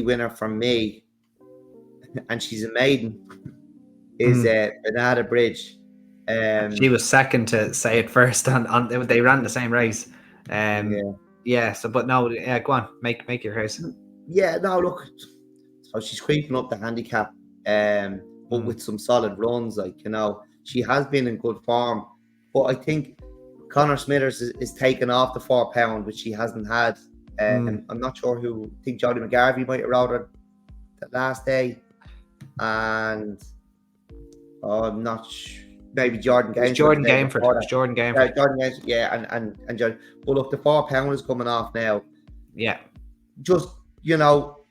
B: winner for me, and she's a maiden, is Banana Bridge.
A: She was second to Say It First on they ran the same race. So but no, go on, make your case.
B: Yeah, no, look, so she's creeping up the handicap, but with some solid runs, like, you know, she has been in good form. But I think Connor Smithers is taken off the 4 pound, which she hasn't had. I'm not sure who. I think Jody McGarvey might have rode her that last day, and I'm not sure. Maybe Jordan Gainford.
A: Jordan Gainford.
B: Yeah, and Jordan. But look, the 4 pound is coming off now.
A: Yeah.
B: Just, you know,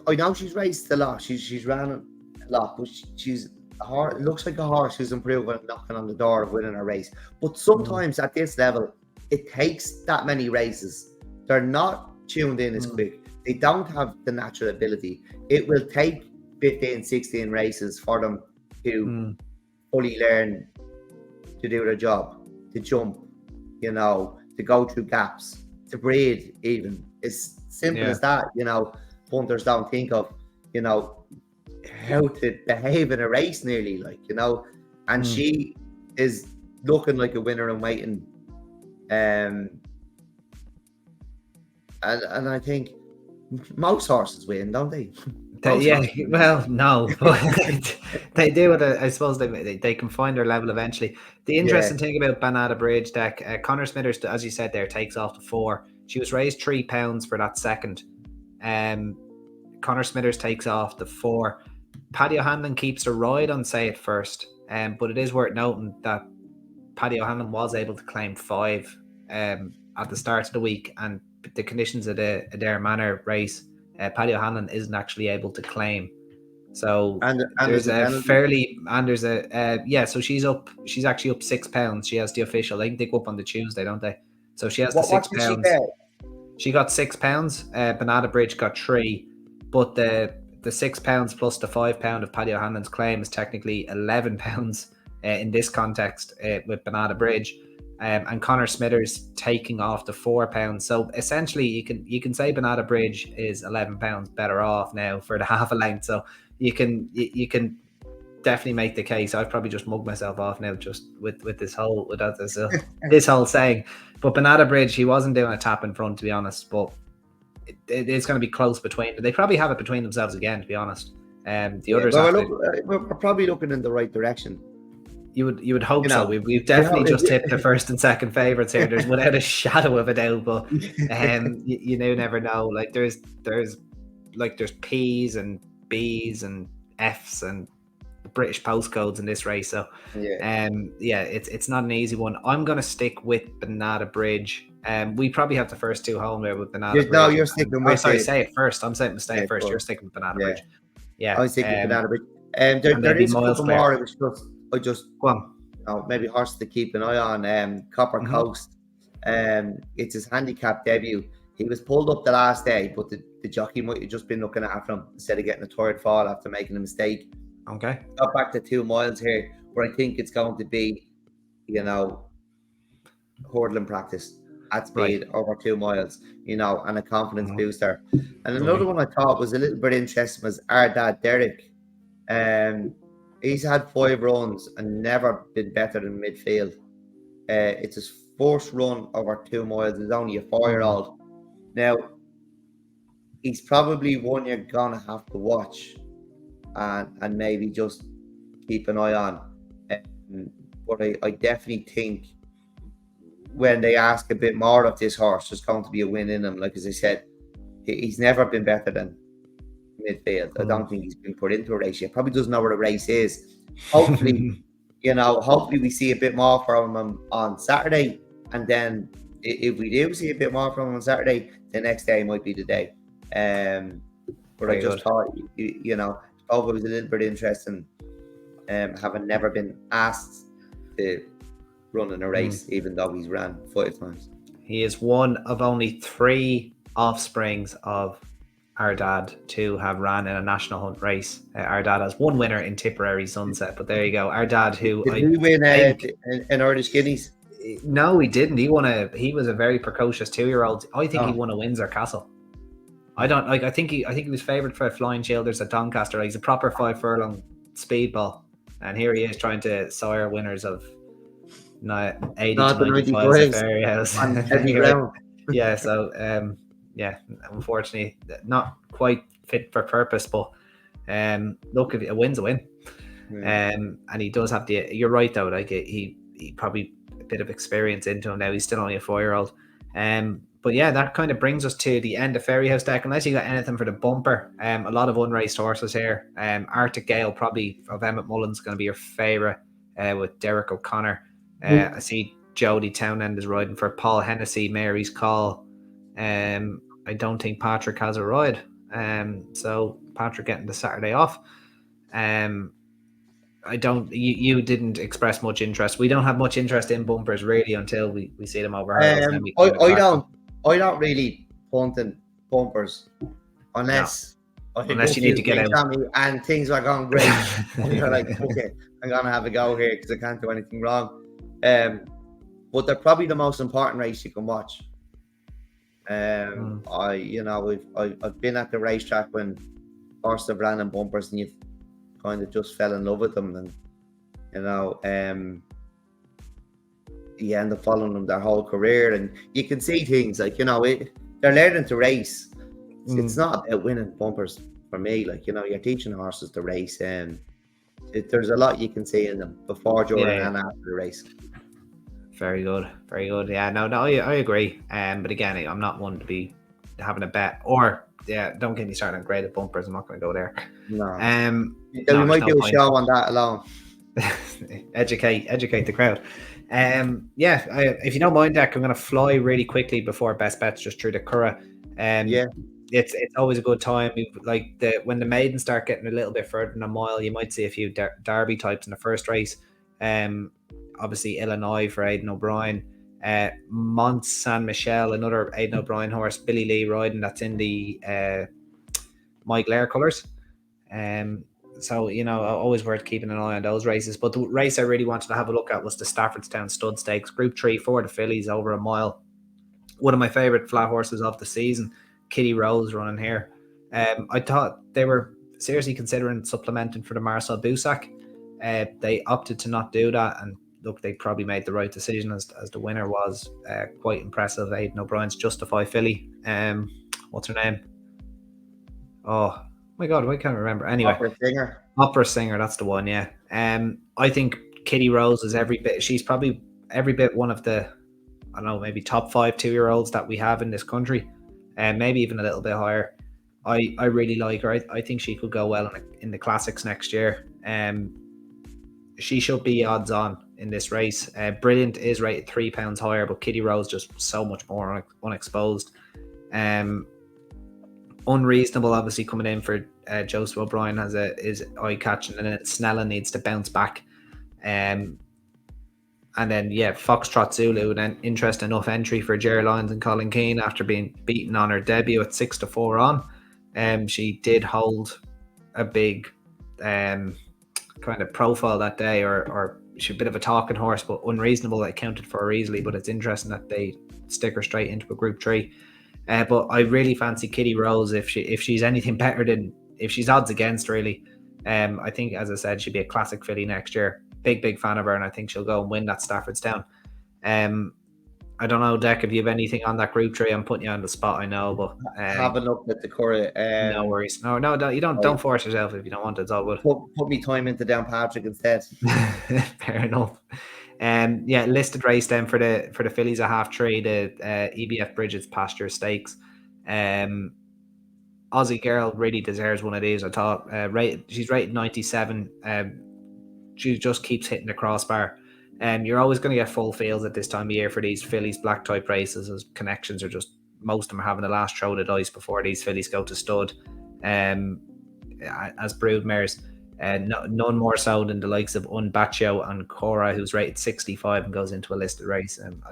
B: I know she's raced a lot. She's ran a lot, but she's a horse. It looks like a horse who's improving, knocking on the door of winning a race. But sometimes at this level, it takes that many races. They're not tuned in as quick. They don't have the natural ability. It will take 15, 16 races for them to fully learn to do their job, to jump, you know, to go through gaps, to breed even. It's simple as that, you know. Hunters don't think of, you know, how to behave in a race nearly, like, you know. And she is looking like a winner and waiting. And I think most horses win, don't they?
A: Well, no, but they do it. I suppose they can find their level eventually. The interesting thing about Banana Bridge, Deck, Connor Smithers, as you said there, takes off the 4. She was raised £3 for that second. Connor Smithers takes off the 4. Paddy O'Hanlon keeps a ride on Say It First, but it is worth noting that Paddy O'Hanlon was able to claim 5 at the start of the week, and the conditions of the Adair Manor race, Paddy O'Hanlon isn't actually able to claim. So there's a fairly, and there's a so she's actually up £6. She has the official. They go up on the Tuesday, don't they? So she has the £6. She got £6. Banana Bridge got 3, but the £6 plus the £5 of Paddy O'Hanlon's claim is technically £11 in this context with Banana Bridge. And Connor Smithers taking off the £4. So essentially, you can say Banana Bridge is £11 better off now for the half a length. So you can definitely make the case. I've probably just mugged myself off now just with this whole this whole saying. But Banana Bridge, he wasn't doing a tap in front, to be honest. But it is going to be close between. They probably have it between themselves again, to be honest. The others.
B: We're probably looking in the right direction.
A: You would hope so. We've definitely just hit the first and second favourites here. There's without a shadow of a doubt, but you never know. Like there's P's and B's and F's and British postcodes in this race. So it's not an easy one. I'm gonna stick with Banana Bridge. We probably have the first 2 home there with Banana Bridge.
B: No, you're sticking with.
A: Sorry, Say It First. I'm saying Say It First. You're sticking with Banana Bridge. Yeah,
B: I'm sticking with Banana Bridge. There is a couple more. It was just
A: go on.
B: Maybe horse to keep an eye on. Copper Coast. It's his handicap debut. He was pulled up the last day, but the jockey might have just been looking after him instead of getting a third fall after making a mistake.
A: Okay.
B: Got back to 2 miles here, where I think it's going to be, you know, hurdling practice at speed over 2 miles, you know, and a confidence booster. And another one I thought was a little bit interesting was our dad Derek. He's had 5 runs and never been better than midfield. It's his first run over 2 miles. He's only a 4-year-old. Now, he's probably one you're going to have to watch and maybe just keep an eye on. But I definitely think when they ask a bit more of this horse, there's going to be a win in him. Like, as I said, he's never been better than midfield. I don't think he's been put into a race yet. Probably doesn't know where the race is. Hopefully, hopefully we see a bit more from him on Saturday. And then if we do see a bit more from him on Saturday, the next day might be the day. But I just thought, both it was a little bit interesting, having never been asked to run in a race, even though he's ran 5 times.
A: He is one of only 3 offsprings of our dad to have ran in a national hunt race. Our dad has 1 winner in Tipperary Sunset, but there you go. Our dad, who
B: did he win in Irish Guineas?
A: No, he didn't. He was a very precocious 2-year-old. I think he won a Windsor Castle. I think he was favoured for Flying Shielders at Doncaster. He's a proper 5 furlong speedball, and here he is trying to sire winners of 80 to 95 at Fairyhouse. Yeah, so unfortunately not quite fit for purpose, but look, a win's a win. And he does have you're right though, like he probably a bit of experience into him now. He's still only a 4-year-old. But yeah, that kind of brings us to the end of Fairyhouse, Deck. Unless you got anything for the bumper, a lot of unraced horses here. Arctic Gale, probably of Emmett Mullins, going to be your favourite with Derek O'Connor. I see Jodie Townend is riding for Paul Hennessy, Mary's Call. I don't think Patrick has a ride. So Patrick getting the Saturday off. I don't. You didn't express much interest. We don't have much interest in bumpers really until we see them over hurdles. Then we kind of crack them.
B: I don't really punt in bumpers
A: No,
B: unless I had a
A: unless
B: good
A: you need
B: few
A: to get
B: drinks
A: out.
B: on me and things are going great. And you're like, okay, I'm gonna have a go here because I can't do anything wrong. But they're probably the most important race you can watch. I've been at the racetrack when horses ran in bumpers and you kind of just fell in love with them, and you end up following them their whole career, and you can see things like they're learning to race. It's not about winning bumpers for me. Like you're teaching horses to race, and there's a lot you can see in them before, during, and after the race.
A: Very good, very good. Yeah, no, I agree. But again, I'm not one to be having a bet, or don't get me started on graded bumpers. I'm not going to go there.
B: No. We might do a show on that alone.
A: educate the crowd. If you don't mind, Dec, I'm going to fly really quickly before best bets just through the Curragh. It's always a good time. When the maidens start getting a little bit further than a mile, you might see a few Derby types in the first race. Obviously Illinois for Aidan O'Brien, Mont Saint Michel, another Aidan O'Brien horse, Billy Lee riding, that's in the Mike Lair colours. So always worth keeping an eye on those races. But the race I really wanted to have a look at was the Staffordstown Stud Stakes, Group 3 for the fillies, over a mile. One of my favourite flat horses of the season, Kitty Rose, running here. I thought they were seriously considering supplementing for the Marcel Boussac. They opted to not do that, and look, they probably made the right decision as the winner was quite impressive. Aidan O'Brien's Justify filly. What's her name? Oh my God, I can't remember. Anyway, Opera Singer, that's the one. Yeah. I think Kitty Rose is she's probably every bit one of the, I don't know, maybe top 5 2-year-olds that we have in this country, and maybe even a little bit higher. I really like her. I think she could go well in the classics next year. She should be odds on in this race. Brilliant is rated £3 higher, but Kitty Rose just so much more unexposed. Unreasonable, obviously, coming in for Joseph O'Brien is eye catching, and then Snella needs to bounce back. And then Foxtrot Zulu, an interesting enough entry for Jerry Lyons and Colin Keane after being beaten on her debut at 6-4 on. She did hold a big kind of profile that day, or she's a bit of a talking horse, but unreasonable. I counted for her easily, but it's interesting that they stick her straight into a Group 3. But I really fancy Kitty Rose if she's anything better than, if she's odds against, really. I think, as I said, she'll be a classic filly next year. Big fan of her, and I think she'll go and win that Staffordstown. I don't know, Dec, if you have anything on that Group 3. I'm putting you on the spot, I know, but
B: have a look at the Curragh.
A: No worries. No, you don't force yourself if you don't want it. It's all good.
B: Put me time into Downpatrick instead.
A: Fair enough. Listed race then for the fillies at half-3, the EBF Bridget's Pasture Stakes. Aussie Girl really deserves one of these, I thought. She's rated 97. She just keeps hitting the crossbar. You're always going to get full fields at this time of year for these fillies black type races, as connections are just, most of them are having the last throw of the dice before these fillies go to stud. As brood mares. None more so than the likes of Unbatcho and Cora, who's rated 65 and goes into a listed race. I'm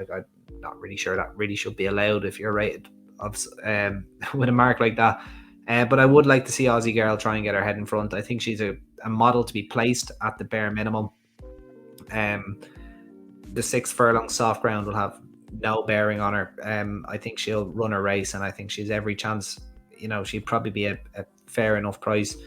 A: not really sure that really should be allowed if you're rated with a mark like that. But I would like to see Aussie Girl try and get her head in front. I think she's a model to be placed at the bare minimum. The 6 furlong soft ground will have no bearing on her. I think she'll run a race, and I think she's every chance. She'd probably be a fair enough price.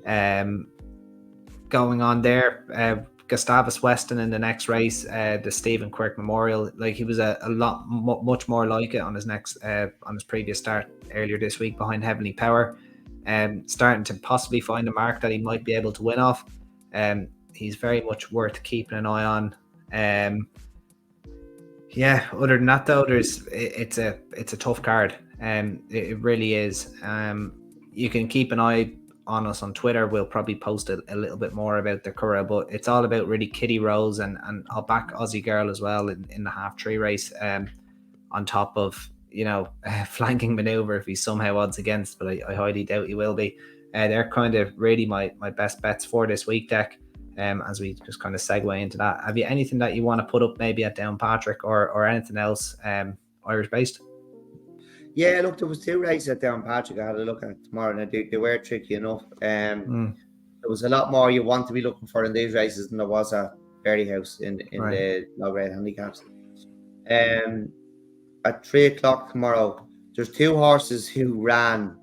A: Going on there, Gustavus Weston in the next race, the Stephen Quirk Memorial. Like, he was much more like it on his previous start earlier this week behind Heavenly Power, starting to possibly find a mark that he might be able to win off. He's very much worth keeping an eye on. Other than that though, it's a tough card. It really is. You can keep an eye on us on Twitter. We'll probably post a little bit more about the Curragh, but it's all about really Kitty Rose, and I'll back Aussie Girl as well in the half-3 race, on top of flanking maneuver if he's somehow odds against, but I highly doubt he will be. They're kind of really my best bets for this week, Dec. as we just kind of segue into that. Have you anything that you want to put up maybe at Downpatrick or anything else Irish based?
B: Yeah, look, there was 2 races at Downpatrick I had a look at tomorrow, and they were tricky enough. There was a lot more you want to be looking for in these races than there was at Fairyhouse in the low grade handicaps. At 3 o'clock tomorrow, there's 2 horses who ran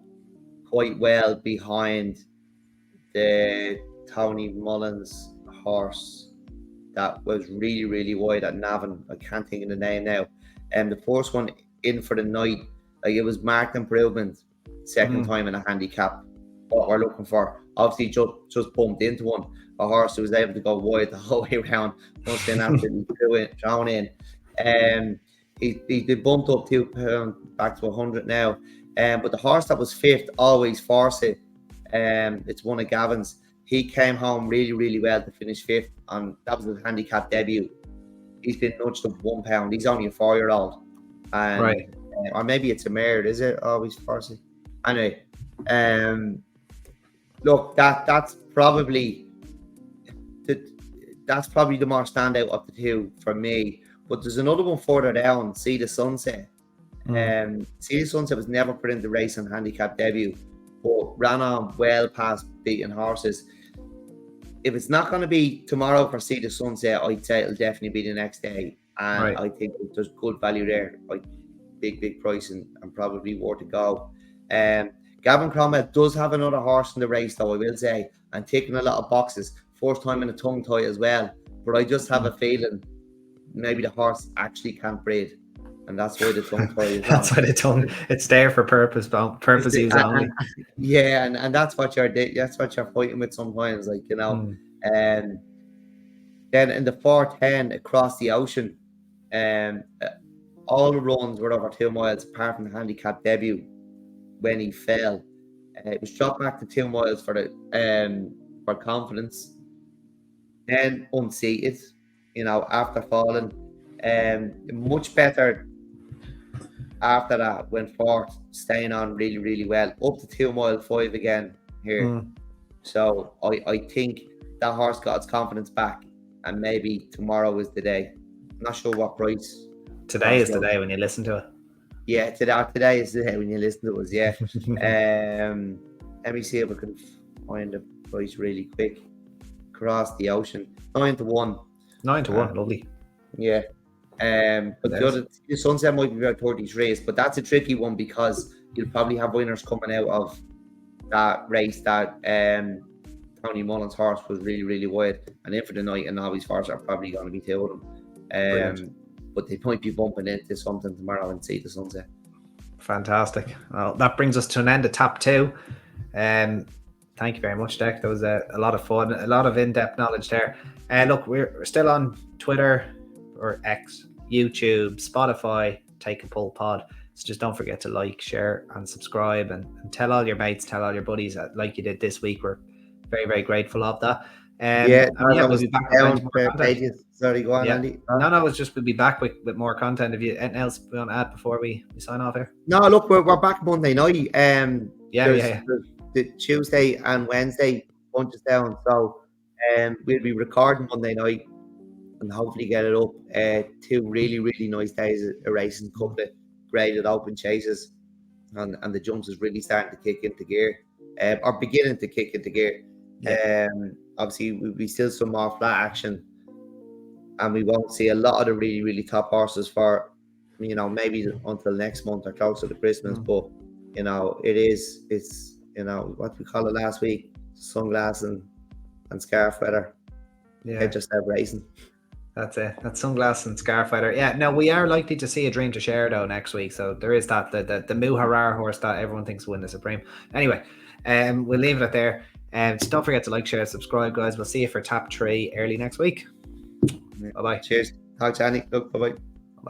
B: quite well behind the Tony Mullins horse that was really, really wide at Navan. I can't think of the name now. And the first one in for the night, like it was marked improvement, second time in a handicap. What we're looking for, obviously, just bumped into one. A horse who was able to go wide the whole way around. Once then after he thrown in, he bumped up 2 pounds back to 100 now. But the horse that was 5th, Always Force It, it's one of Gavin's. He came home really, really well to finish 5th, and that was his handicap debut. He's been nudged up 1 pound. He's only a 4-year-old, and or maybe it's a mare. Is it Always Force It? Anyway, look, that's probably the more standout of the 2 for me. But there's another one further down, See the Sunset. See the Sunset was never put into race on handicap debut, but ran on well past beating horses. If it's not going to be tomorrow for See the Sunset, I'd say it'll definitely be the next day. And I think there's good value there, like big price and probably worth to go. Gavin Cromwell does have another horse in the race, though, I will say, and ticking a lot of boxes. First time in a tongue tie as well. But I just have a feeling maybe the horse actually can't breed, and that's why the tongue tie is
A: that's why the tongue, it's there for purpose use only.
B: Yeah, and that's what you're fighting with sometimes, like, you know. And then in the 410 across the ocean, all the runs were over 2 miles apart from the handicap debut when he fell. It was dropped back to 2 miles for the for confidence, then unseated, you know, after falling. Much better after that, went forth, staying on really, really well, up to 2 mile 5 again here. So I think that horse got its confidence back, and maybe tomorrow is the day. I'm not sure what price.
A: Today is the day when you listen to it.
B: Yeah, today is the day when you listen to us. Yeah. Let me see if I can find the price really quick. Across the ocean, 9-1.
A: 9-1, lovely.
B: Yeah. But the Sunset might be about 33s, but that's a tricky one because you'll probably have winners coming out of that race that Tony Mullins' horse was really, really wide, and in for the night, and Always Force are probably going to be 2 of them. But they might be bumping into something tomorrow and See the Sunset.
A: Fantastic. Well, that brings us to an end of top 2. Thank you very much, Dec. That was a lot of fun, a lot of in-depth knowledge there. Look, we're still on Twitter or X, YouTube, Spotify, Take a Pull Pod. So just don't forget to like, share, and subscribe, and tell all your mates, tell all your buddies, like you did this week. We're very, very grateful of that. We'll be back with pages.
B: Sorry, go on, Andy.
A: No, it's just we'll be back with more content. If you anything else we want to add before we sign off here?
B: No, look, we're back Monday night.
A: There's
B: the Tuesday and Wednesday bunches down, so we'll be recording Monday night and hopefully get it up. 2 really, really nice days of racing, couple of graded open chases, and the jumps is really starting to kick into gear, or beginning to kick into gear. Obviously we still some more flat action, and we won't see a lot of the really, really top horses for, you know, maybe until next month or closer to Christmas. But you know, it's you know what we call it last week, sunglass and scarf weather. They just have racing.
A: That's it. That's sunglass and scarf weather. Yeah. Now we are likely to see a Dream to Share though next week, so there is that the Muharrar horse that everyone thinks will win the Supreme. Anyway, we'll leave it there. Just don't forget to like, share, subscribe, guys. We'll see you for top 3 early next week. Bye bye.
B: Cheers. Thanks, Annie. Look, bye bye.